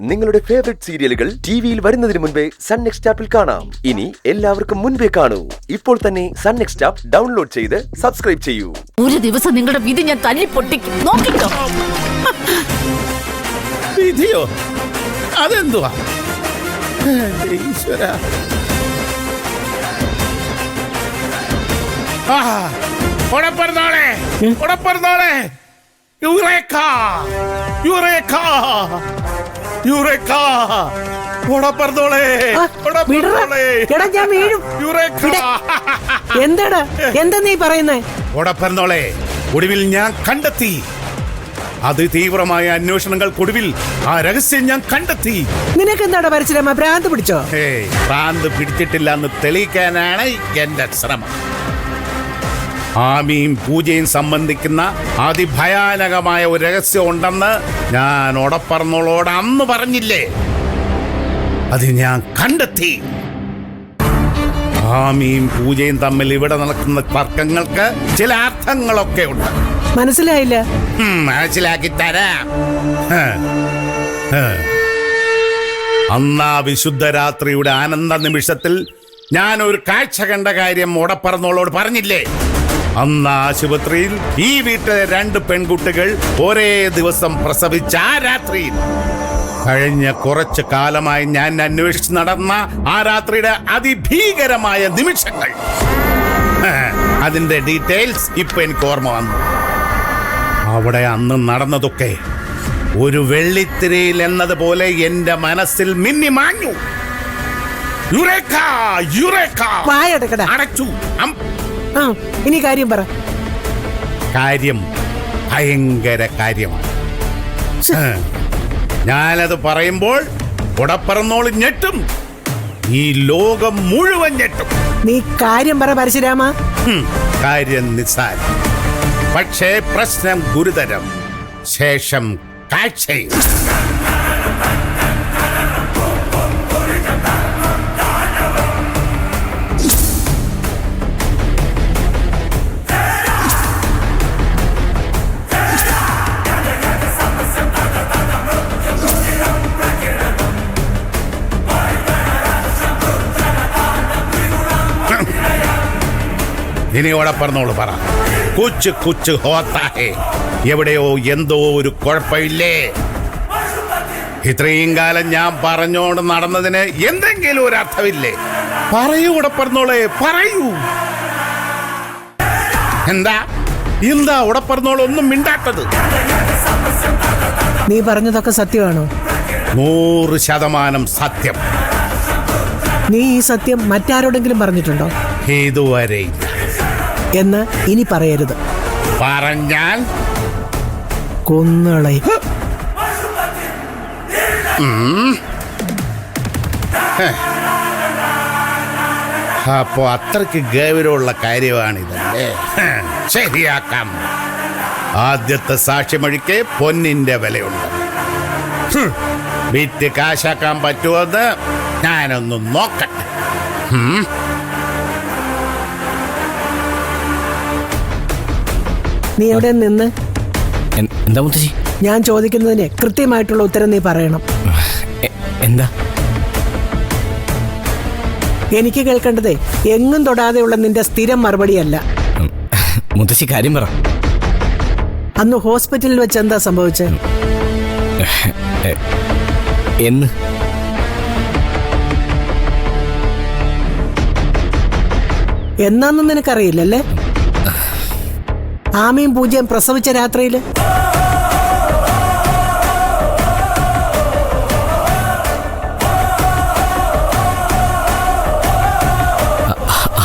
നിങ്ങളുടെ ഫേവറേറ്റ് സീരിയലുകൾ ടിവിയിൽ വരുന്നതിന് മുൻപേ സൺ നെക്സ്റ്റ് ആപ്പിൽ കാണാം. ഇനി എല്ലാവർക്കും മുൻപേ കാണൂ. ഇപ്പോൾ തന്നെ സൺ നെക്സ്റ്റ് ആപ്പ് ഡൗൺലോഡ് ചെയ്ത് സബ്സ്ക്രൈബ് ചെയ്യൂ. ഒരു ദിവസം നിങ്ങളുടെ വിധി ഞാൻ തല്ലി പൊട്ടിക്കും. നോക്കിക്കോ. വിധിയോ? അതെന്തുവാ? ഈശ്വര, എന്താടാ എന്താ നീ പറയുന്നേ? ഒടുവിൽ ഞാൻ കണ്ടെത്തി. അതിതീവ്രമായ അന്വേഷണങ്ങൾക്കൊടുവിൽ ആ രഹസ്യം ഞാൻ കണ്ടെത്തി. നിനക്കെന്താടാ പരശുരാമ, ഭ്രാന്ത് പിടിച്ചോ? ഭ്രാന്ത് പിടിച്ചിട്ടില്ല എന്ന് തെളിയിക്കാനാണ് എന്റെ ശ്രമം. ആമിയും പൂജയും സംബന്ധിക്കുന്ന അതിഭയാനകമായ ഒരു രഹസ്യം ഉണ്ടെന്ന് ഞാൻ ഓടപ്പറന്നോളോട് അന്ന് പറഞ്ഞില്ലേ? അത് ഞാൻ കണ്ടെത്തി. ആമിയും പൂജയും തമ്മിൽ ഇവിടെ നടക്കുന്ന തർക്കങ്ങൾക്ക് ചില അർത്ഥങ്ങളൊക്കെ ഉണ്ട്. മനസ്സിലായില്ല? മനസ്സിലാക്കി തരാം. അന്നാ വിശുദ്ധ രാത്രിയുടെ ആനന്ദ നിമിഷത്തിൽ ഞാൻ ഒരു കാഴ്ച കണ്ട കാര്യം ഓടപ്പറന്നോളോട് പറഞ്ഞില്ലേ? അന്ന് ആശുപത്രിയിൽ ഈ വീട്ടിലെ 2 പെൺകുട്ടികൾ ഒരേ ദിവസം പ്രസവിച്ച ആ രാത്രിയിൽ, കഴിഞ്ഞ കുറച്ചു കാലമായി ഞാൻ അന്വേഷിച്ച് നടന്ന ആ രാത്രിയുടെ അതിഭീകരമായ നിമിഷങ്ങൾ, അതിന്റെ ഡീറ്റെയിൽസ് ഇപ്പൊ എനിക്ക് ഓർമ്മ വന്നു. അവിടെ അന്ന് നടന്നതൊക്കെ ഒരു വെള്ളിത്തിരയിൽ എന്നതുപോലെ എന്റെ മനസ്സിൽ മിന്നി മാഞ്ഞു. അടച്ചു. ഇനി കാര്യം പറ. കാര്യം ഭയങ്കര കാര്യമാണ്. ഞാനത് പറയുമ്പോൾ ഉടപ്പറന്നോള് ഞെട്ടും, ഈ ലോകം മുഴുവൻ ഞെട്ടും. നീ കാര്യം പറ പരശുരാമ. കാര്യം നിസ്സാരം, പക്ഷേ പ്രശ്നം ഗുരുതരം. ശേഷം കാഴ്ചയും. ഇനി ഓടപ്പറന്നോളൂ പറ. കുച്ച് കുച്ച് ഹോത്താ ഹേ. എവിടെയോ എന്തോ ഒരു കുഴപ്പമില്ലേ? ഇത്രയും കാലം ഞാൻ പറഞ്ഞോണ്ട് നടന്നതിന് എന്തെങ്കിലും ഒരു അർത്ഥമില്ലേ? പറയൂ ഉടപ്പറന്നോളെ, പറയൂ. എന്താ എന്താ ഉടപ്പറന്നോളൊന്നും മിണ്ടാത്തത്? നീ പറഞ്ഞതൊക്കെ സത്യമാണോ? 100% സത്യം. നീ ഈ സത്യം മറ്റാരോടെങ്കിലും പറഞ്ഞിട്ടുണ്ടോ? ഇതുവരെ. എന്ന് ഇനി പറയരുത്. പറഞ്ഞാൽ കൊന്നളെ. അപ്പോ അത്രയ്ക്ക് ഗൗരവമുള്ള കാര്യമാണിതല്ലേ? ശരിയാക്കാം. ആദ്യത്തെ സാക്ഷിമൊഴിക്ക് പൊന്നിന്റെ വിലയുണ്ട്. വിറ്റ് കാശാക്കാൻ പറ്റുമെന്ന് ഞാനൊന്ന് നോക്കട്ടെ. നീ എവിടെ നിന്ന്? എന്താ മുത്തശ്ശി? ഞാൻ ചോദിക്കുന്നതിന് കൃത്യമായിട്ടുള്ള ഉത്തരം നീ പറയണം. എന്താ? എനിക്ക് കേൾക്കേണ്ടത് എങ്ങും തൊടാതെയുള്ള നിന്റെ സ്ഥിരം മറുപടിയല്ല. മുത്തശ്ശി കാര്യം പറ. അന്ന് ഹോസ്പിറ്റലിൽ വെച്ച് എന്താ സംഭവിച്ചത്? എന്ന്? എന്നാന്നും നിനക്കറിയില്ലല്ലേ? ആമയും പൂജയും പ്രസവിച്ച രാത്രിയില്.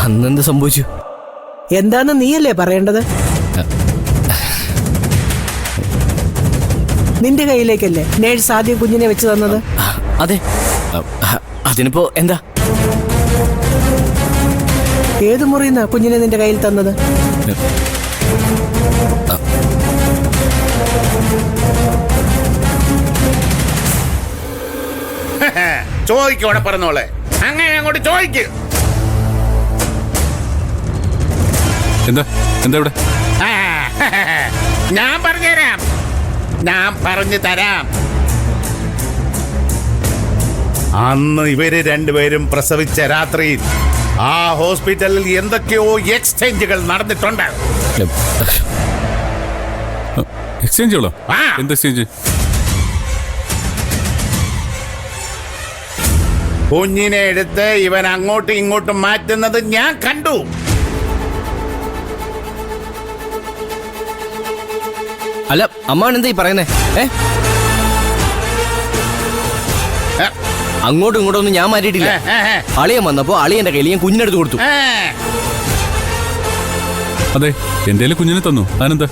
അന്നെന്ത് സംഭവിച്ചു? എന്താന്ന് നീയല്ലേ പറയേണ്ടത്? നിന്റെ കയ്യിലേക്കല്ലേ നേഴ്സ് ആദ്യം കുഞ്ഞിനെ വെച്ച് തന്നത്? അതെ. അതിനിപ്പോ എന്താ? ഏത് മുറിന്നാ കുഞ്ഞിനെ നിന്റെ കയ്യിൽ തന്നത്? ചോദിക്കോടെ പറഞ്ഞോളെ, അങ്ങനെ അങ്ങോട്ട് ചോദിക്ക്. എന്താ എന്താ ഇവിടെ? ഞാൻ പറഞ്ഞുതരാം. അന്ന് ഇവര് രണ്ടുപേരും പ്രസവിച്ച രാത്രിയിൽ ആ ഹോസ്പിറ്റലിൽ എന്തൊക്കെയോ എക്സ്ചേഞ്ചുകൾ നടന്നിട്ടുണ്ട്. എക്സ്ചേഞ്ചുകളോ? ആ. എന്ത് എക്സ്ചേഞ്ച്? കുഞ്ഞിനെ എടുത്ത് ഇവൻ അങ്ങോട്ടും ഇങ്ങോട്ടും മാറ്റുന്നത് ഞാൻ കണ്ടു. അല്ല അമ്മാണ് എന്താ ഈ പറയുന്നേ? അങ്ങോട്ടും ഇങ്ങോട്ടും ഒന്നും ഞാൻ മാറ്റിയിട്ടില്ല. അളിയൻ വന്നപ്പോ അളിയന്റെ കയ്യിൽ ഞാൻ കുഞ്ഞിനെടുത്ത് കൊടുത്തു. അതെ, എന്റെ കുഞ്ഞിനെ തന്നു. അതിനെന്താ?